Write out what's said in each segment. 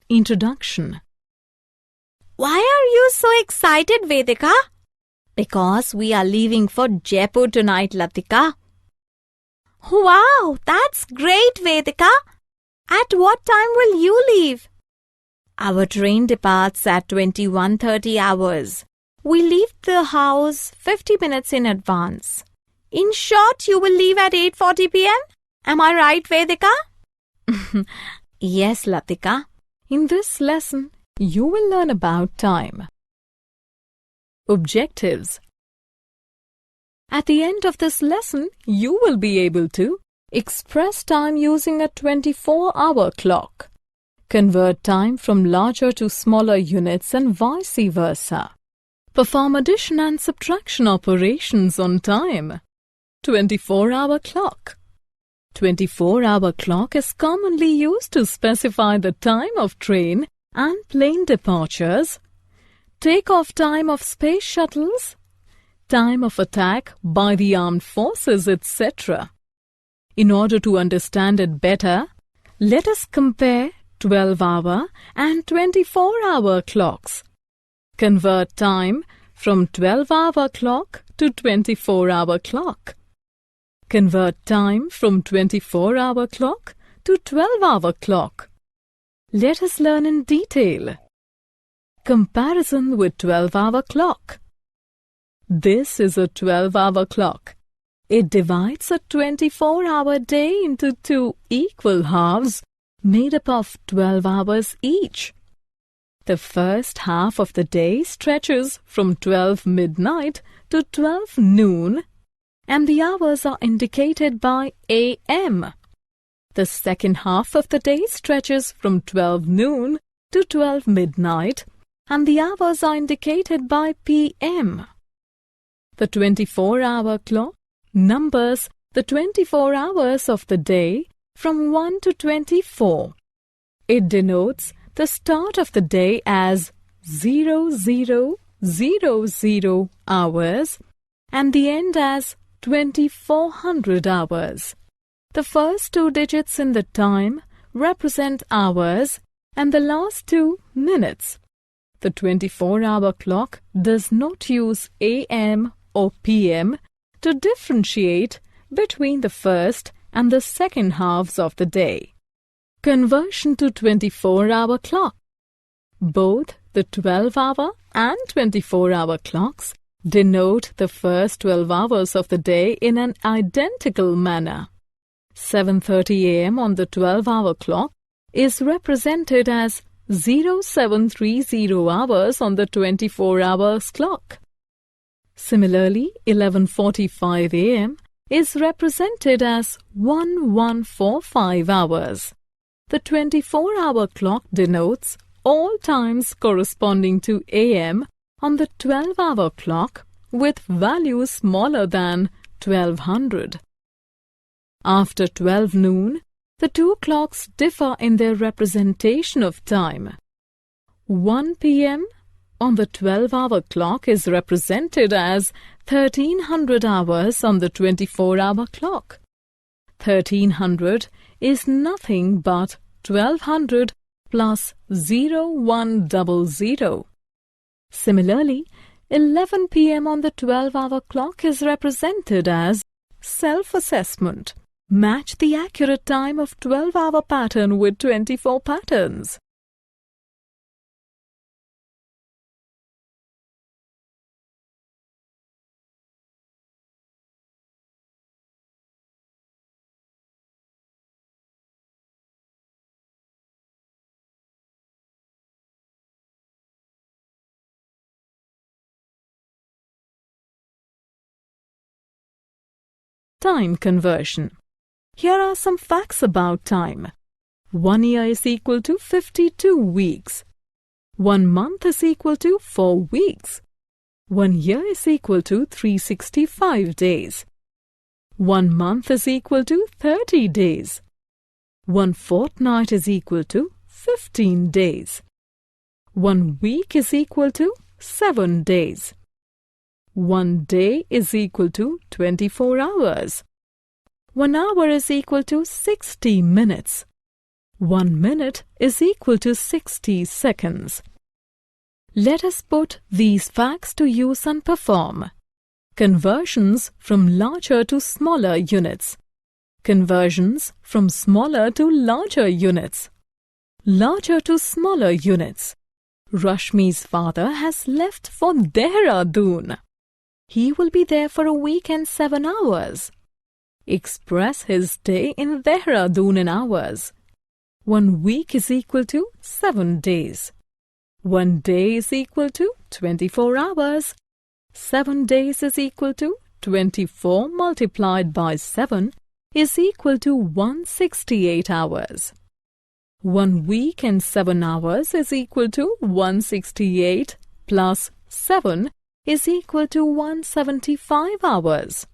Introduction. Why are you so excited, Vedika? Because we are leaving for Jaipur tonight, Latika. Wow, that's great, Vedika. At what time will you leave? Our train departs at 21:30 hours. We leave the house 50 minutes in advance. In short, you will leave at 8:40 p.m.? Am I right, Vedika? Yes, Latika. In this lesson, you will learn about time. Objectives. At the end of this lesson, you will be able to express time using a 24-hour clock, convert time from larger to smaller units and vice versa, perform addition and subtraction operations on time. 24-hour clock. 24-hour clock is commonly used to specify the time of train and plane departures, take-off time of space shuttles, time of attack by the armed forces, etc. In order to understand it better, let us compare 12-hour and 24-hour clocks. Convert time from 12-hour clock to 24-hour clock. Convert time from 24-hour clock to 12-hour clock. Let us learn in detail. Comparison with 12-hour clock. This is a 12-hour clock. It divides a 24-hour day into two equal halves made up of 12 hours each. The first half of the day stretches from 12 midnight to 12 noon, and the hours are indicated by AM. The second half of the day stretches from 12 noon to 12 midnight, and the hours are indicated by PM. The 24-hour clock numbers the 24 hours of the day from 1 to 24. It denotes the start of the day as 0000 hours and the end as 2400 hours. The first two digits in the time represent hours and the last two minutes. The 24-hour clock does not use AM or PM to differentiate between the first and the second halves of the day. Conversion to 24-hour clock. Both the 12-hour and 24-hour clocks denote the first 12 hours of the day in an identical manner. 7:30 a.m. on the 12-hour clock is represented as 0730 hours on the 24-hour clock. Similarly, 11:45 a.m. is represented as 1145 hours. The 24-hour clock denotes all times corresponding to AM on the 12-hour clock with values smaller than 1200. After 12 noon, the two clocks differ in their representation of time. 1 p.m. on the 12-hour clock is represented as 1300 hours on the 24-hour clock. 1300 is nothing but 1200 plus 0100. Similarly, 11 p.m. on the 12-hour clock is represented as self-assessment. Match the accurate time of 12-hour pattern with 24 patterns. Time conversion. Here are some facts about time. 1 year is equal to 52 weeks. 1 month is equal to 4 weeks. 1 year is equal to 365 days. 1 month is equal to 30 days. 1 fortnight is equal to 15 days. 1 week is equal to 7 days. 1 day is equal to 24 hours. 1 hour is equal to 60 minutes. 1 minute is equal to 60 seconds. Let us put these facts to use and perform. Conversions from larger to smaller units. Conversions from smaller to larger units. Larger to smaller units. Rashmi's father has left for Dehradun. He will be there for a week and 7 hours. Express his stay in Dehradun in hours. 1 week is equal to 7 days. 1 day is equal to 24 hours. 7 days is equal to 24 multiplied by 7 is equal to 168 hours. 1 week and 7 hours is equal to 168 plus 7 is equal to 175 hours.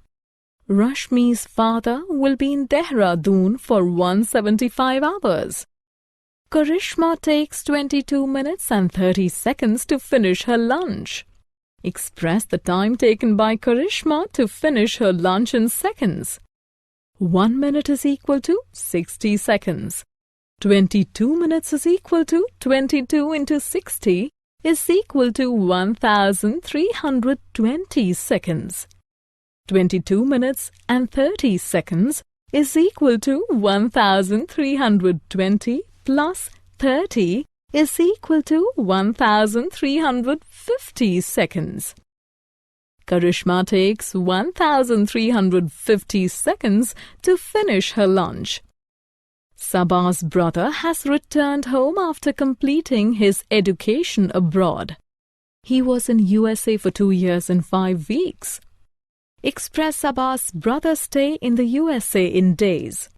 Rashmi's father will be in Dehradun for 175 hours. Karishma takes 22 minutes and 30 seconds to finish her lunch. Express the time taken by Karishma to finish her lunch in seconds. 1 minute is equal to 60 seconds. 22 minutes is equal to 22 into 60 is equal to 1320 seconds. 22 minutes and 30 seconds is equal to 1320 plus 30 is equal to 1350 seconds. Karishma takes 1350 seconds to finish her lunch. Sabah's brother has returned home after completing his education abroad. He was in USA for 2 years and 5 weeks. Express Sabah's brother's stay in the USA in days.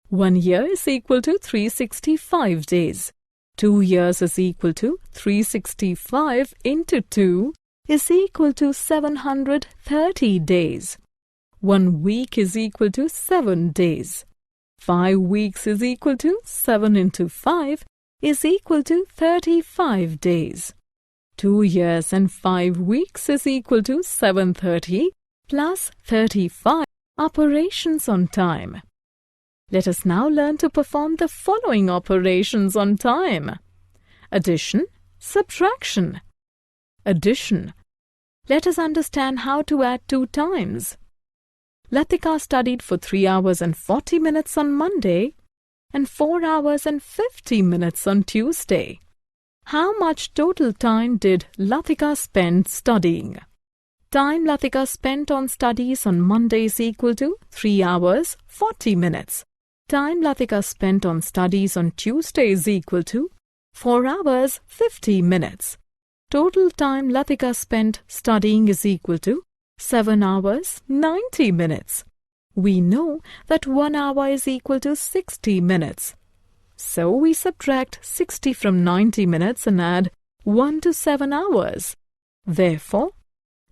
1 year is equal to 365 days. 2 years is equal to 365 into 2 is equal to 730 days. 1 week is equal to 7 days. 5 weeks is equal to 7 into 5 is equal to 35 days. 2 years and 5 weeks is equal to 730 plus 35 operations on time. Let us now learn to perform the following operations on time. Addition, subtraction. Addition. Let us understand how to add 2 times. Latika studied for 3 hours and 40 minutes on Monday and 4 hours and 50 minutes on Tuesday. How much total time did Latika spend studying? Time Latika spent on studies on Monday is equal to 3 hours 40 minutes. Time Latika spent on studies on Tuesday is equal to 4 hours 50 minutes. Total time Latika spent studying is equal to 7 hours 90 minutes. We know that 1 hour is equal to 60 minutes. So we subtract 60 from 90 minutes and add 1 to 7 hours. Therefore,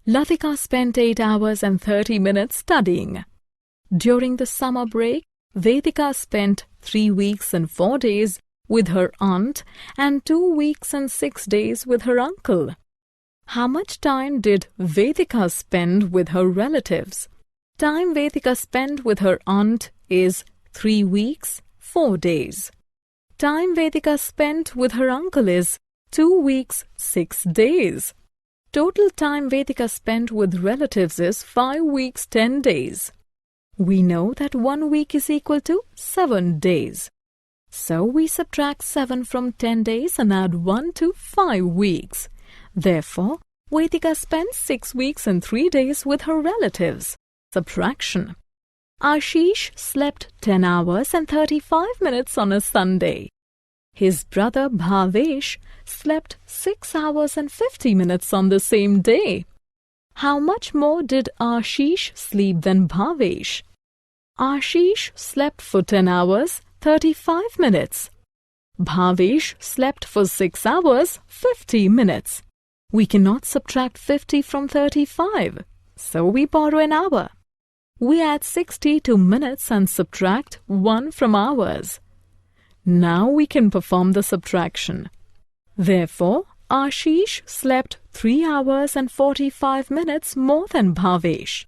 Latika spent 8 hours and 30 minutes studying. During the summer break, Vedika spent 3 weeks and 4 days with her aunt and 2 weeks and 6 days with her uncle. How much time did Vedika spend with her relatives? Time Vedika spent with her aunt is 3 weeks, 4 days. Time Vedika spent with her uncle is 2 weeks, 6 days. Total time Vedika spent with relatives is 5 weeks, 10 days. We know that 1 week is equal to 7 days. So we subtract 7 from 10 days and add 1 to 5 weeks. Therefore, Vedika spent 6 weeks and 3 days with her relatives. Subtraction. Ashish slept 10 hours and 35 minutes on a Sunday. His brother Bhavesh slept 6 hours and 50 minutes on the same day. How much more did Ashish sleep than Bhavesh? Ashish slept for 10 hours, 35 minutes. Bhavesh slept for 6 hours, 50 minutes. We cannot subtract 50 from 35, so we borrow an hour. We add 60 to minutes and subtract 1 from hours. Now we can perform the subtraction. Therefore, Ashish slept 3 hours and 45 minutes more than Bhavesh.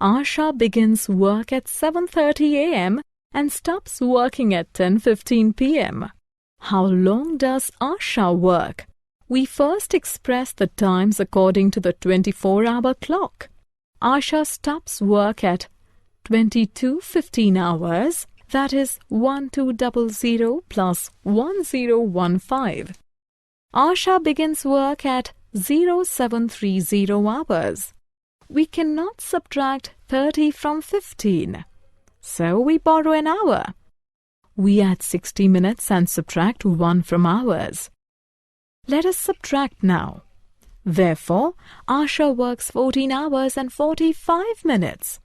Asha begins work at 7:30 a.m. and stops working at 10:15 p.m. How long does Asha work? We first express the times according to the 24-hour clock. Asha stops work at 22:15 hours, that is 1200 plus 1015. Asha begins work at 0730 hours. We cannot subtract 30 from 15, so we borrow an hour. We add 60 minutes and subtract 1 from hours. Let us subtract now. Therefore, Asha works 14 hours and 45 minutes.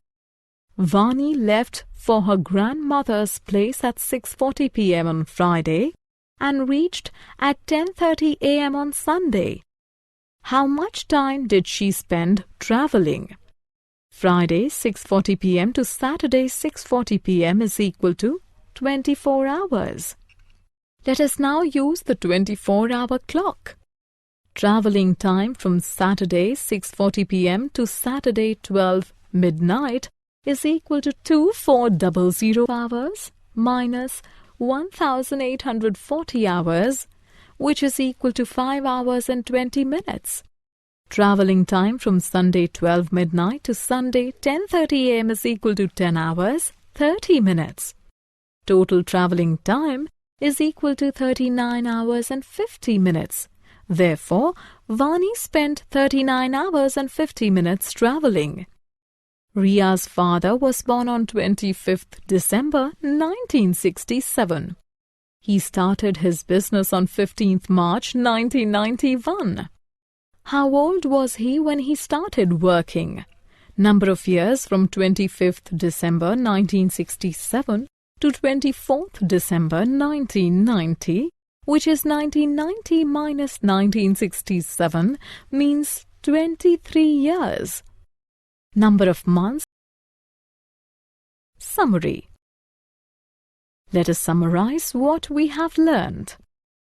Vani left for her grandmother's place at 6:40 p.m. on Friday and reached at 10:30 a.m. on Sunday. How much time did she spend traveling? Friday 6:40 p.m. to Saturday 6:40 p.m. is equal to 24 hours. Let us now use the 24-hour clock. Traveling time from Saturday 6:40 p.m. to Saturday 12 midnight is equal to 2400 hours minus 1840 hours, which is equal to 5 hours and 20 minutes. Traveling time from Sunday 12 midnight to Sunday 10:30 a.m. is equal to 10 hours 30 minutes. Total traveling time is equal to 39 hours and 50 minutes. Therefore, Vani spent 39 hours and 50 minutes traveling. Ria's father was born on 25th December 1967. He started his business on 15th March 1991. How old was he when he started working? Number of years from 25th December 1967 to 24th December 1990, which is 1990 minus 1967, means 23 years. Number of months. Summary. Let us summarize what we have learned.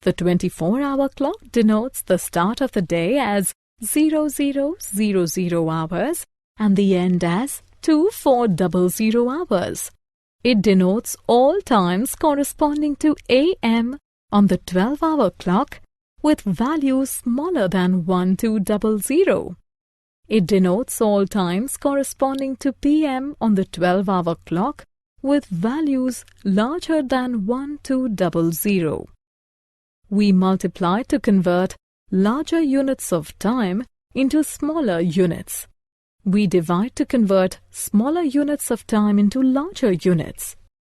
The 24-hour clock denotes the start of the day as 0000 hours and the end as 2400 hours. It denotes all times corresponding to AM on the 12-hour clock with values smaller than 1200. It denotes all times corresponding to PM on the 12-hour clock with values larger than 1200. We multiply to convert larger units of time into smaller units. We divide to convert smaller units of time into larger units.